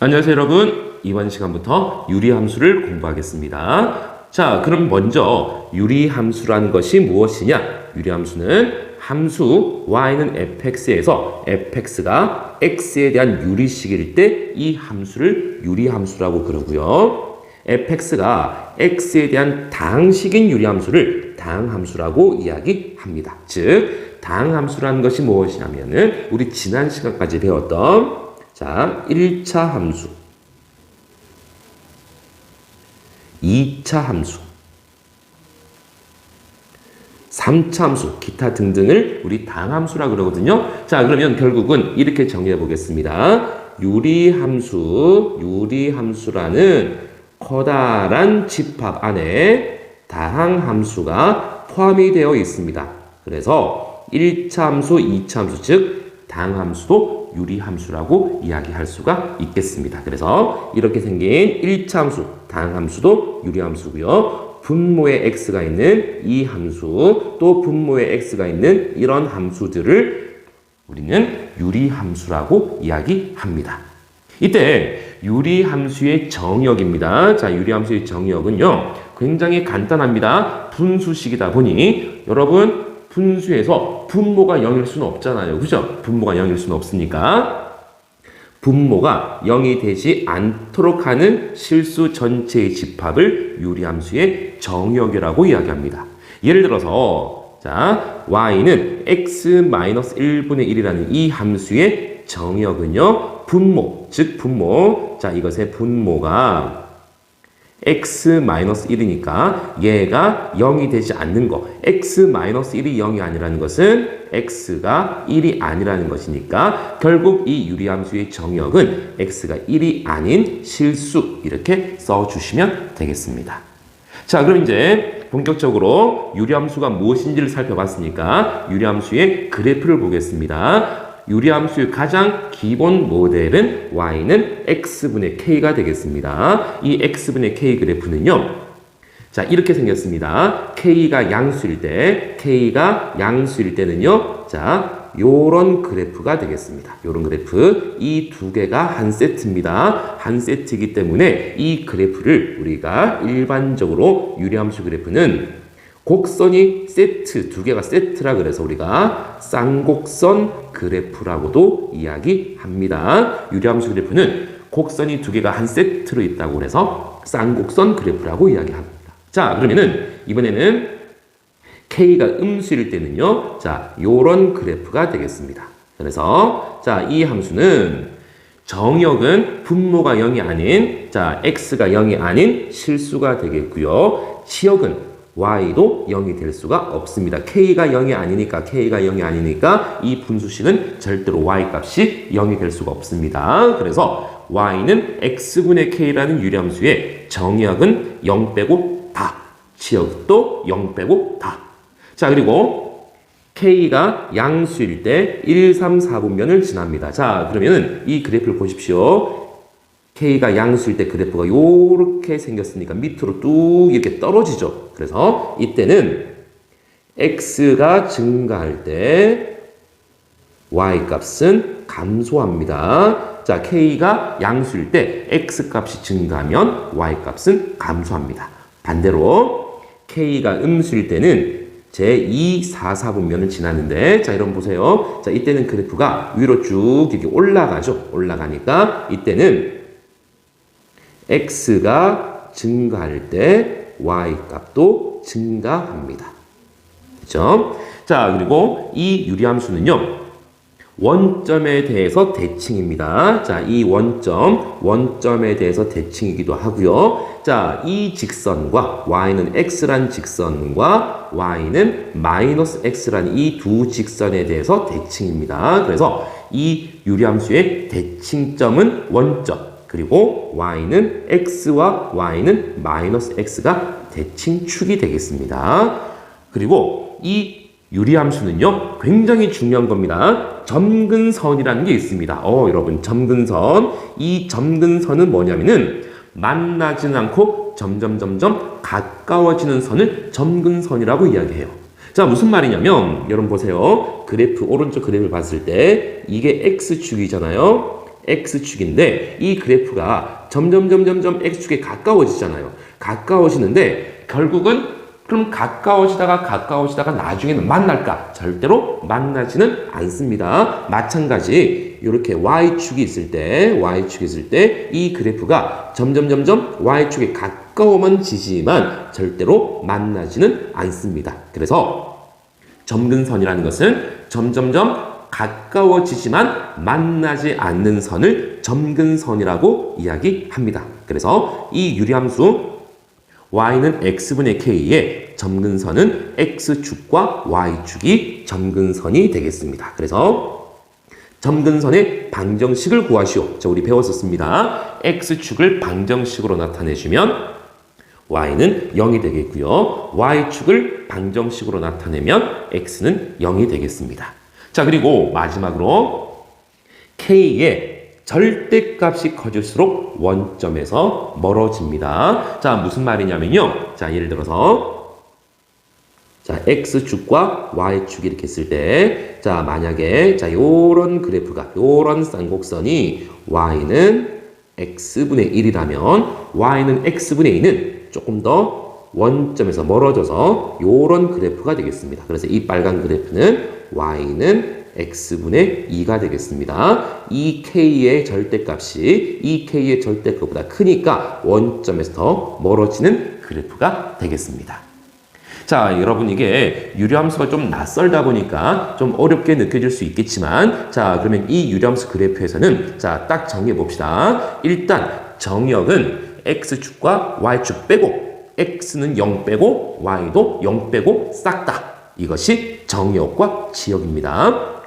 안녕하세요 여러분. 이번 시간부터 유리함수를 공부하겠습니다. 자, 그럼 먼저 유리함수라는 것이 무엇이냐? 유리함수는 함수 y는 fx에서 fx가 x에 대한 유리식일 때 이 함수를 유리함수라고 그러고요. fx가 x에 대한 당식인 유리함수를 당함수라고 이야기합니다. 즉, 당함수라는 것이 무엇이냐면은 우리 지난 시간까지 배웠던 1차 함수, 2차 함수, 3차 함수, 기타 등등을 우리 당함수라고 그러거든요. 자, 그러면 결국은 이렇게 정의해 보겠습니다. 유리함수라는 커다란 집합 안에 당함수가 포함이 되어 있습니다. 그래서 1차 함수, 2차 함수, 즉 당함수도 유리함수라고 이야기할 수가 있겠습니다. 그래서 이렇게 생긴 1차 함수, 당함수도 유리함수고요. 분모에 x가 있는 이 함수, 또 분모에 x가 있는 이런 함수들을 우리는 유리함수라고 이야기합니다. 이때 유리함수의 정의역입니다. 자, 유리함수의 정의역은요, 굉장히 간단합니다. 분수식이다 보니 여러분 분수에서 분모가 0일 수는 없잖아요. 그죠? 분모가 0일 수는 없으니까 분모가 0이 되지 않도록 하는 실수 전체의 집합을 유리함수의 정의역이라고 이야기합니다. 예를 들어서 y는 x-1분의 1이라는 이 함수의 정의역은요, 분모, 즉 분모, 이것의 분모가 x-1이니까 얘가 0이 되지 않는 거, x-1이 0이 아니라는 것은 x가 1이 아니라는 것이니까 결국 이 유리함수의 정의역은 x가 1이 아닌 실수, 이렇게 써주시면 되겠습니다. 자, 그럼 이제 본격적으로 유리함수가 무엇인지를 살펴봤으니까 유리함수의 그래프를 보겠습니다. 유리함수의 가장 기본 모델은 y는 x분의 k가 되겠습니다. 이 x분의 k 그래프는요, 이렇게 생겼습니다. k가 양수일 때는요, 요런 그래프가 되겠습니다. 요런 그래프, 이 두 개가 한 세트입니다. 한 세트이기 때문에 이 그래프를 우리가 일반적으로 유리함수 그래프는 곡선이 세트, 두 개가 세트라 그래서 우리가 쌍곡선 그래프라고도 이야기합니다. 유리함수 그래프는 곡선이 두 개가 한 세트로 있다고 해서 쌍곡선 그래프라고 이야기합니다. 자, 그러면은 이번에는 k가 음수일 때는요, 요런 그래프가 되겠습니다. 그래서 이 함수는 정의역은 분모가 0이 아닌 x가 0이 아닌 실수가 되겠고요. 치역은 y도 0이 될 수가 없습니다. k가 0이 아니니까 이 분수식은 절대로 y 값이 0이 될 수가 없습니다. 그래서 y는 x분의 k라는 유리함수의 정의역은 0 빼고 다, 치역도 0 빼고 다. 자, 그리고 k가 양수일 때 1, 3, 4분면을 지납니다. 자, 그러면은 이 그래프를 보십시오. k가 양수일 때 그래프가 요렇게 생겼으니까 밑으로 뚝 이렇게 떨어지죠. 그래서 이때는 x가 증가할 때 y 값은 감소합니다. k가 양수일 때 x 값이 증가하면 y 값은 감소합니다. 반대로 k가 음수일 때는 제2, 4, 4분면을 지나는데, 여러분 보세요. 이때는 그래프가 위로 쭉 이렇게 올라가죠. 올라가니까 이때는 x가 증가할 때 y 값도 증가합니다. 그렇죠? 그리고 이 유리함수는요, 원점에 대해서 대칭입니다. 이 원점에 대해서 대칭이기도 하고요. 이 직선과 y는 x란 직선과 y는 마이너스 x란 이 두 직선에 대해서 대칭입니다. 그래서 이 유리함수의 대칭점은 원점, 그리고 y는 x와 y는 마이너스 x가 대칭축이 되겠습니다. 그리고 이 유리함수는요, 굉장히 중요한 겁니다. 점근선이라는 게 있습니다. 여러분, 점근선. 이 점근선은 뭐냐면은 만나지는 않고 점점 가까워지는 선을 점근선이라고 이야기해요. 무슨 말이냐면 여러분 보세요. 그래프, 오른쪽 그래프를 봤을 때 이게 x축이잖아요. x축인데 이 그래프가 점점 x축에 가까워지잖아요. 가까워지는데 결국은 그럼 가까워지다가 나중에는 만날까? 절대로 만나지는 않습니다. 마찬가지 이렇게 y축이 있을 때 이 그래프가 점점 y축에 가까워만 지지만 절대로 만나지는 않습니다. 그래서 점근선이라는 것은 점점점 가까워지지만 만나지 않는 선을 점근선이라고 이야기합니다. 그래서 이 유리함수 y는 x분의 k의 점근선은 x축과 y축이 점근선이 되겠습니다. 그래서 점근선의 방정식을 구하시오. 자, 우리 배웠었습니다. x축을 방정식으로 나타내주면 y는 0이 되겠고요. y축을 방정식으로 나타내면 x는 0이 되겠습니다. 자, 그리고 마지막으로 k의 절대값이 커질수록 원점에서 멀어집니다. 자, 무슨 말이냐면요. 자, 예를 들어서 자, x축과 y축 이렇게 했을 때 자, 만약에 자, 요런 그래프가 요런 쌍곡선이 y는 x분의 1이라면 y는 x분의 2는 조금 더 원점에서 멀어져서 요런 그래프가 되겠습니다. 그래서 이 빨간 그래프는 y는 x분의 2가 되겠습니다. 이 k의 절대값보다 크니까 원점에서 더 멀어지는 그래프가 되겠습니다. 자, 여러분 이게 유리함수가 좀 낯설다 보니까 좀 어렵게 느껴질 수 있겠지만 자, 그러면 이 유리함수 그래프에서는 자, 딱 정리해 봅시다. 일단 정역은 x축과 y축 빼고 x는 0 빼고 y도 0 빼고 싹 다 이것이 정역과 지역입니다.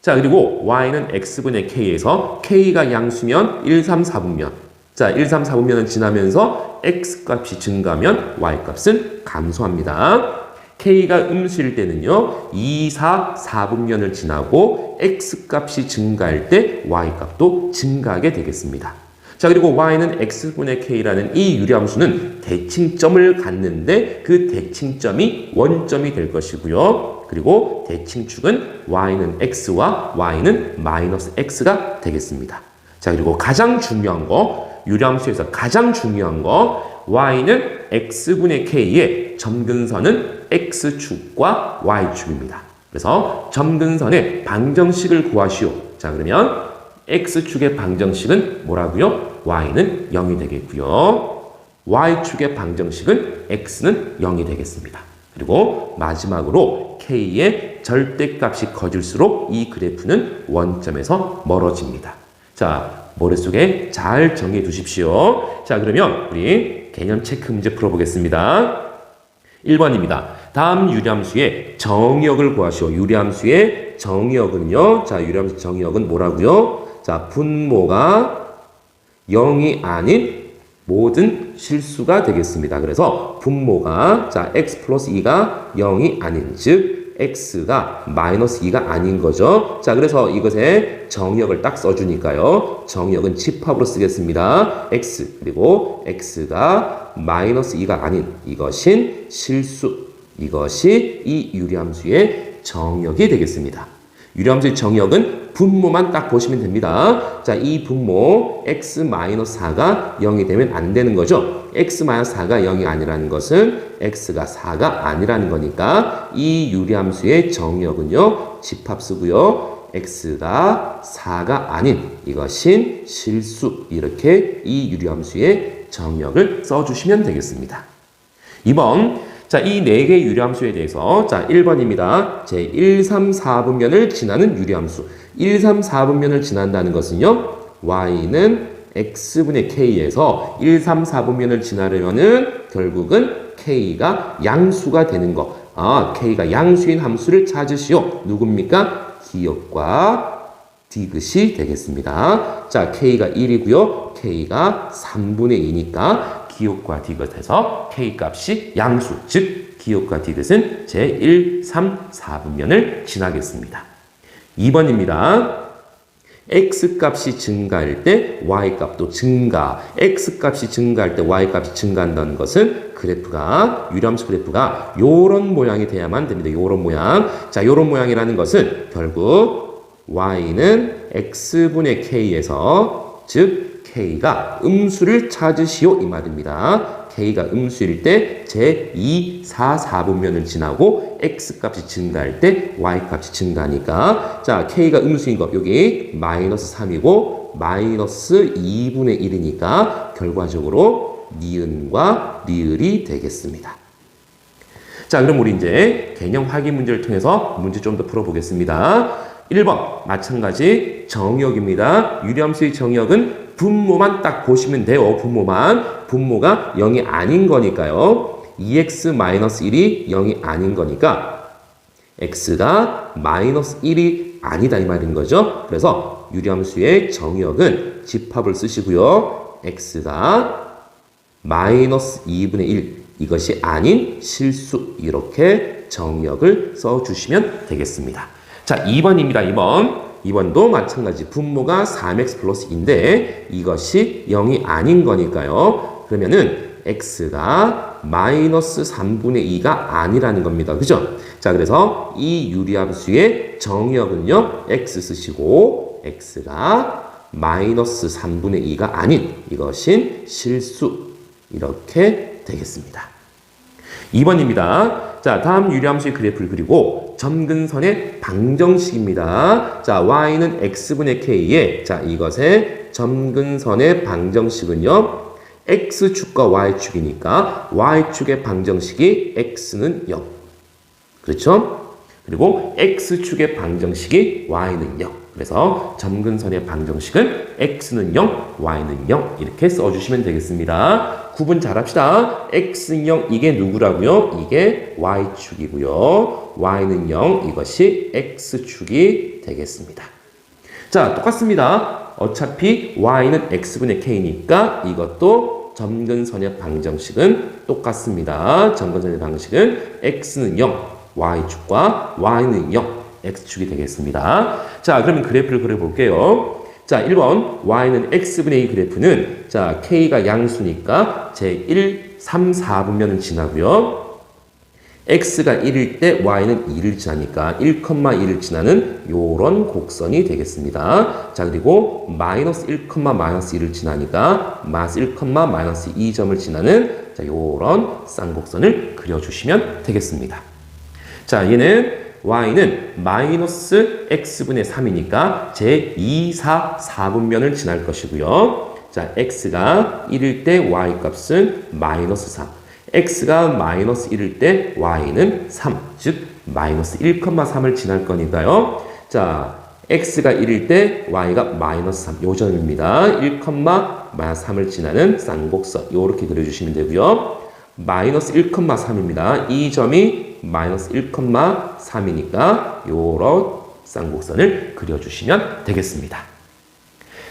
자, 그리고 y는 x분의 k에서 k가 양수면 1, 3, 4분면 자, 1, 3, 4분면은 지나면서 x값이 증가하면 y값은 감소합니다. k가 음수일 때는요 2, 4, 4분면을 지나고 x값이 증가할 때 y값도 증가하게 되겠습니다. 자, 그리고 y는 x분의 k라는 이 유리함수는 대칭점을 갖는데 그 대칭점이 원점이 될 것이고요. 그리고 대칭축은 y는 x와 y는 마이너스 x가 되겠습니다. 자, 그리고 가장 중요한 거, 유리함수에서 가장 중요한 거, y는 x분의 k의 점근선은 x축과 y축입니다. 그래서 점근선의 방정식을 구하시오. 자, 그러면 x축의 방정식은 뭐라고요? y는 0이 되겠고요. y축의 방정식은 x는 0이 되겠습니다. 그리고 마지막으로 k의 절대값이 커질수록 이 그래프는 원점에서 멀어집니다. 자, 머릿속에 잘 정리해 두십시오. 자, 그러면 우리 개념 체크 문제 풀어보겠습니다. 1번입니다. 다음 유리함수의 정의역을 구하시오. 유리함수의 정의역은요. 자, 유리함수 정의역은 뭐라고요? 자, 분모가 0이 아닌 모든 실수가 되겠습니다. 그래서 분모가 자, x 플러스 2가 0이 아닌 즉 x가 마이너스 2가 아닌 거죠. 자, 그래서 이것의 정의역을 딱 써주니까요. 정의역은 집합으로 쓰겠습니다. x 그리고 x가 마이너스 2가 아닌 이것인 실수 이것이 이 유리함수의 정의역이 되겠습니다. 유리함수의 정의역은 분모만 딱 보시면 됩니다. 자, 이 분모 x-4가 0이 되면 안 되는 거죠. x-4가 0이 아니라는 것은 x가 4가 아니라는 거니까 이 유리함수의 정의역은요. 집합 쓰고요. x가 4가 아닌 이것인 실수 이렇게 이 유리함수의 정의역을 써주시면 되겠습니다. 2번 자, 이 4개의 유리함수에 대해서 자, 1번입니다. 제 1, 3, 4분면을 지나는 유리함수. 1, 3, 4분면을 지난다는 것은요. y는 x분의 k에서 1, 3, 4분면을 지나려면은 결국은 k가 양수가 되는 거. k가 양수인 함수를 찾으시오. 누굽니까? 기역과 디귿이 되겠습니다. 자, k가 1이고요. k가 3분의 2니까 기역과 디귿에서 k값이 양수, 즉 기역과 디귿은 제1, 3, 4분면을 지나겠습니다. 2번입니다. x값이 증가할 때 y값도 증가. x값이 증가할 때 y값이 증가한다는 것은 그래프가 유리함수 그래프가 요런 모양이 돼야만 됩니다. 요런 모양. 자, 요런 모양이라는 것은 결국 y는 x분의 k에서 즉 k가 음수를 찾으시오 이 말입니다. k가 음수일 때 제2, 4, 4분면을 지나고 x값이 증가할 때 y값이 증가하니까 자 k가 음수인 거 여기 마이너스 3이고 마이너스 2분의 1이니까 결과적으로 니은과 리을이 되겠습니다. 자, 그럼 우리 이제 개념 확인 문제를 통해서 문제 좀 더 풀어보겠습니다. 1번 마찬가지 정의역입니다. 유리함수의 정의역은 분모만 딱 보시면 돼요. 분모가 0이 아닌 거니까요. 2x-1이 0이 아닌 거니까 x가 마이너스 1이 아니다 이 말인 거죠. 그래서 유리함수의 정의역은 집합을 쓰시고요. x가 마이너스 2분의 1 이것이 아닌 실수 이렇게 정의역을 써주시면 되겠습니다. 자, 2번입니다. 2번도 마찬가지 분모가 3x 플러스 2인데 이것이 0이 아닌 거니까요. 그러면은 x가 마이너스 3분의 2가 아니라는 겁니다. 그죠? 자, 그래서 이 유리함수의 정의역은요. x 쓰시고 x가 마이너스 3분의 2가 아닌 이것인 실수 이렇게 되겠습니다. 2번입니다. 자, 다음 유리함수의 그래프를 그리고 점근선의 방정식입니다. 자, y는 x분의 k에 자, 이것의 점근선의 방정식은요. x축과 y축이니까 y축의 방정식이 x는 0. 그렇죠? 그리고 x축의 방정식이 y는 0. 그래서 점근선의 방정식은 x는 0, y는 0 이렇게 써주시면 되겠습니다. 구분 잘합시다. x는 0 이게 누구라고요? 이게 y축이고요. y는 0 이것이 x축이 되겠습니다. 자, 똑같습니다. 어차피 y는 x분의 k니까 이것도 점근선의 방정식은 똑같습니다. 점근선의 방식은 x는 0, y축과 y는 0 x축이 되겠습니다. 자, 그러면 그래프를 그려볼게요. 자, 1번 y는 x분의 2 그래프는 자, k가 양수니까 제1, 3, 4분면을 지나고요. x가 1일 때 y는 2를 지나니까 1,1을 지나는 요런 곡선이 되겠습니다. 자, 그리고 마이너스 1, 마이너스 1을 지나니까 마이너스 1, 마이너스 2점을 지나는 자, 요런 쌍곡선을 그려주시면 되겠습니다. 자, 얘는 y는 마이너스 x분의 3이니까 제2, 4, 4분면을 지날 것이고요. 자, x가 1일 때 y값은 마이너스 3. x가 마이너스 1일 때 y는 3. 즉, 마이너스 1,3을 지날 거니까요. 자, x가 1일 때 y가 마이너스 3. 요 점입니다. 1,3을 지나는 쌍곡선. 요렇게 그려주시면 되고요. 마이너스 1,3입니다. 이 점이 마이너스 1,3이니까 요런 쌍곡선을 그려주시면 되겠습니다.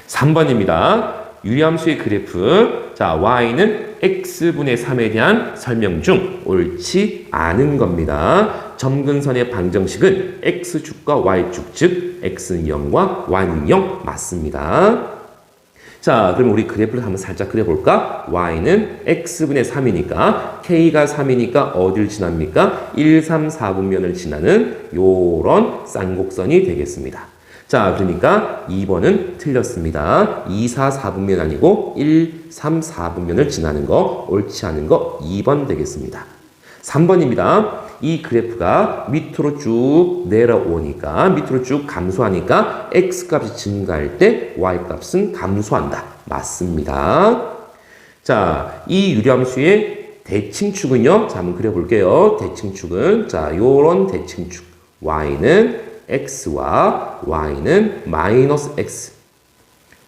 3번입니다. 유리함수의 그래프. 자, y는 x분의 3에 대한 설명 중 옳지 않은 겁니다. 점근선의 방정식은 x축과 y축, 즉 x는 0과 y는 0 맞습니다. 자, 그럼 우리 그래프를 한번 살짝 그려볼까? y는 x분의 3이니까 k가 3이니까 어딜 지납니까? 1, 3, 4분면을 지나는 요런 쌍곡선이 되겠습니다. 자, 그러니까 2번은 틀렸습니다. 2, 4, 4분면 아니고 1, 3, 4분면을 지나는 거 옳지 않은 거 2번 되겠습니다. 3번입니다. 이 그래프가 밑으로 쭉 내려오니까 밑으로 쭉 감소하니까 x값이 증가할 때 y값은 감소한다. 맞습니다. 자, 이 유리함수의 대칭축은요. 자, 한번 그려볼게요. 대칭축은 자, 요런 대칭축 y는 x와 y는 마이너스 x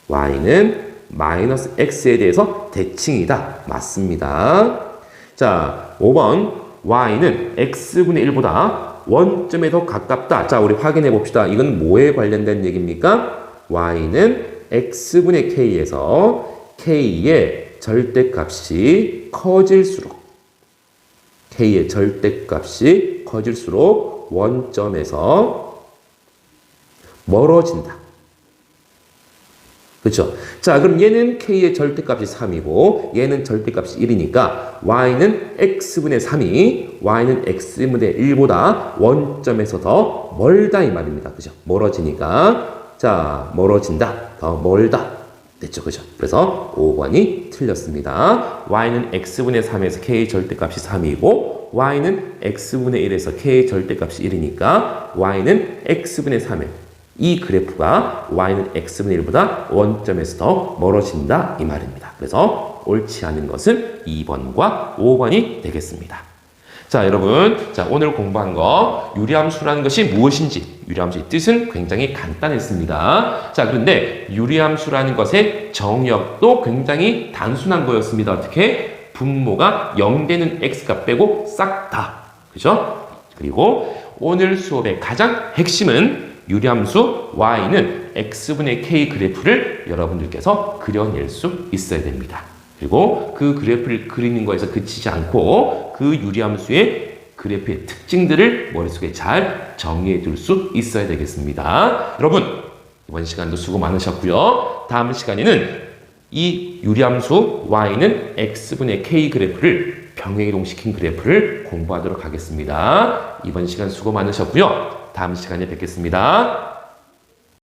y는 마이너스 x에 대해서 대칭이다. 맞습니다. 자, 5번 y는 x분의 1보다 원점에 더 가깝다. 자, 우리 확인해 봅시다. 이건 뭐에 관련된 얘기입니까? y는 x분의 k에서 k의 절대값이 커질수록 k의 절대값이 커질수록 원점에서 멀어진다. 그렇죠? 자, 그럼 얘는 k의 절대값이 3이고 얘는 절대값이 1이니까 y는 x분의 3이 y는 x분의 1보다 원점에서 더 멀다 이 말입니다. 그죠? 멀어지니까 자, 멀어진다. 더 멀다. 됐죠? 그죠? 그래서 5번이 틀렸습니다. y는 x분의 3에서 k의 절대값이 3이고 y는 x분의 1에서 k의 절대값이 1이니까 y는 x분의 3에 이 그래프가 y는 x분의 1보다 원점에서 더 멀어진다 이 말입니다. 그래서 옳지 않은 것은 2번과 5번이 되겠습니다. 자, 여러분, 자, 오늘 공부한 거 유리함수라는 것이 무엇인지 유리함수의 뜻은 굉장히 간단했습니다. 자, 그런데 유리함수라는 것의 정의역도 굉장히 단순한 거였습니다. 어떻게? 분모가 0 되는 x값 빼고 싹 다. 그죠? 그리고 오늘 수업의 가장 핵심은 유리함수 y는 x분의 k 그래프를 여러분들께서 그려낼 수 있어야 됩니다. 그리고 그 그래프를 그리는 거에서 그치지 않고 그 유리함수의 그래프의 특징들을 머릿속에 잘 정리해 둘 수 있어야 되겠습니다. 여러분, 이번 시간도 수고 많으셨고요. 다음 시간에는 이 유리함수 y는 x분의 k 그래프를 병행이동시킨 그래프를 공부하도록 하겠습니다. 이번 시간 수고 많으셨고요. 다음 시간에 뵙겠습니다.